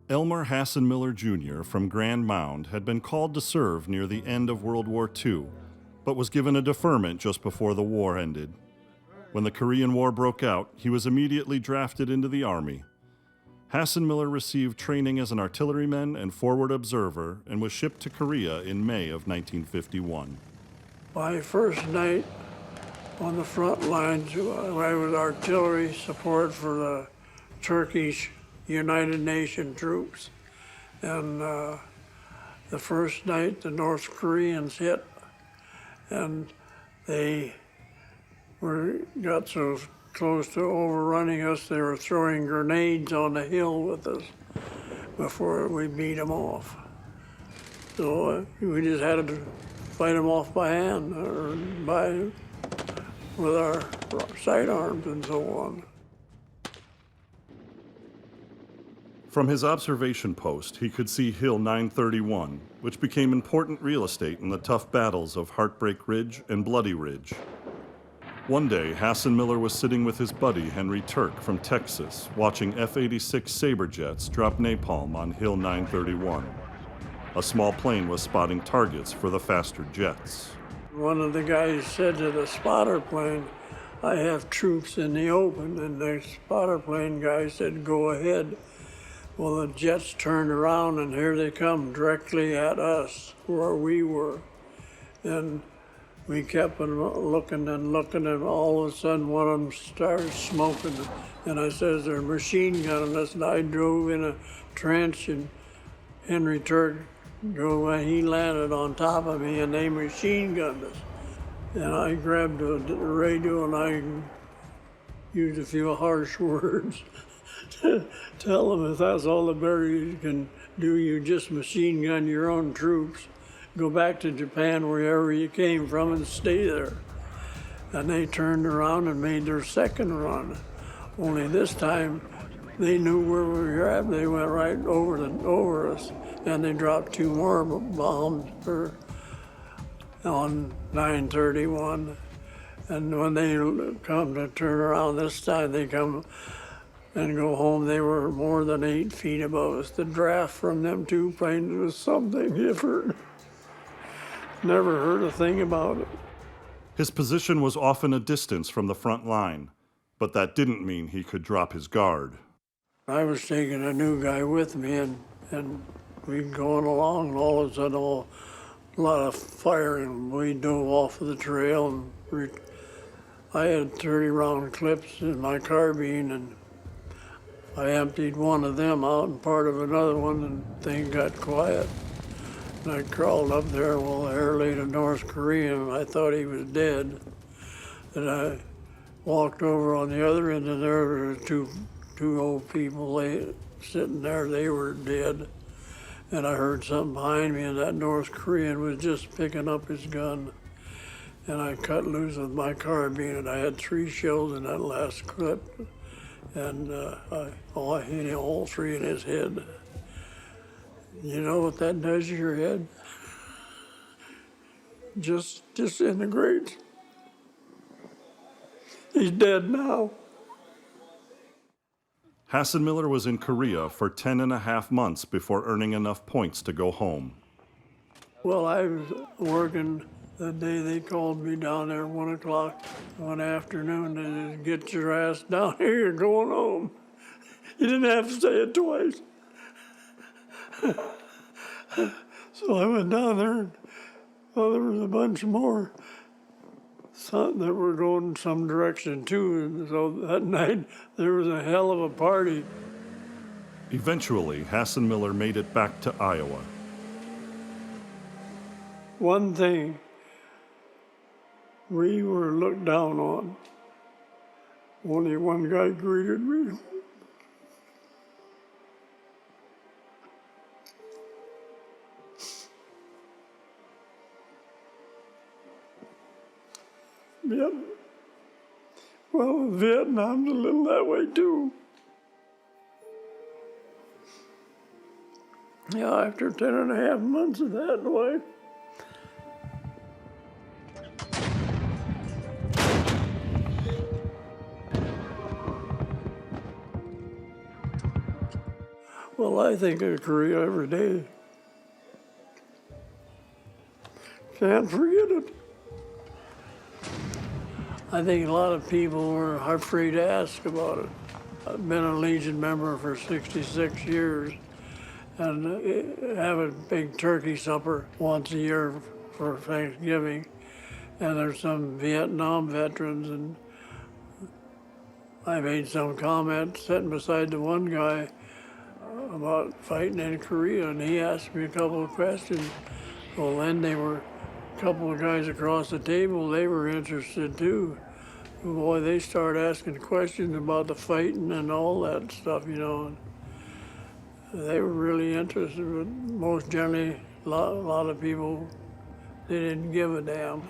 Elmer Hasenmiller Jr. from Grand Mound had been called to serve near the end of World War II, but was given a deferment just before the war ended. When the Korean War broke out, he was immediately drafted into the Army. Hasenmiller received training as an artilleryman and forward observer and was shipped to Korea in May of 1951. My first night on the front lines, I was artillery support for the Turkish United Nations troops. And the first night the North Koreans hit, and they got so close to overrunning us, they were throwing grenades on the hill with us before we beat them off. So we just had to fight them off by hand or with our sidearms and so on. From his observation post, he could see Hill 931, which became important real estate in the tough battles of Heartbreak Ridge and Bloody Ridge. One day, Hasenmiller was sitting with his buddy Henry Turk from Texas, watching F-86 Sabre jets drop napalm on Hill 931. A small plane was spotting targets for the faster jets. One of the guys said to the spotter plane, "I have troops in the open," and the spotter plane guy said, "Go ahead." Well, the jets turned around, and here they come directly at us, where we were. And we kept looking, and all of a sudden one of them started smoking. And I says, "They're machine gunning us." And I drove in a trench, and Henry Turk he landed on top of me, and they machine gunned us. And I grabbed the radio, and I used a few harsh words. Tell them if that's all the better you can do, you just machine gun your own troops. Go back to Japan, wherever you came from, and stay there. And they turned around and made their second run. Only this time, they knew where we were at. They went right over us, and they dropped 2 more bombs on 931. And when they come to turn around this time, they come and go home, they were more than 8 feet above us. The draft from them 2 planes was something different. Never heard a thing about it. His position was often a distance from the front line, but that didn't mean he could drop his guard. I was taking a new guy with me, and we going along, and all of a sudden, a lot of firing. We dove off of the trail, and I had 30-round clips in my carbine, and I emptied one of them out and part of another one, and things got quiet. And I crawled up there, there lay a North Korean, and I thought he was dead. And I walked over on the other end, and there were two old people sitting there. They were dead. And I heard something behind me, and that North Korean was just picking up his gun. And I cut loose with my carbine, and I had 3 shells in that last clip. And I hit all 3 in his head. You know what that does to your head? Just disintegrates. He's dead now. Hasenmiller was in Korea for 10.5 months before earning enough points to go home. Well, I was working the day they called me down there at 1 o'clock one afternoon, and said, "Get your ass down here, you're going home." You didn't have to say it twice. So I went down there, and there was a bunch more that were going some direction too, and so that night there was a hell of a party. Eventually, Hasenmiller made it back to Iowa. One thing, we were looked down on. Only one guy greeted me. Yep. Well, Vietnam's a little that way too. Yeah, after 10.5 months of that way. Well, I think of Korea every day. Can't forget it. I think a lot of people were afraid to ask about it. I've been a Legion member for 66 years and have a big turkey supper once a year for Thanksgiving. And there's some Vietnam veterans, and I made some comment sitting beside the one guy about fighting in Korea, and he asked me a couple of questions. Well, then they were a couple of guys across the table, they were interested too. Boy, they started asking questions about the fighting and all that stuff, you know. They were really interested, but most generally, a lot of people, they didn't give a damn.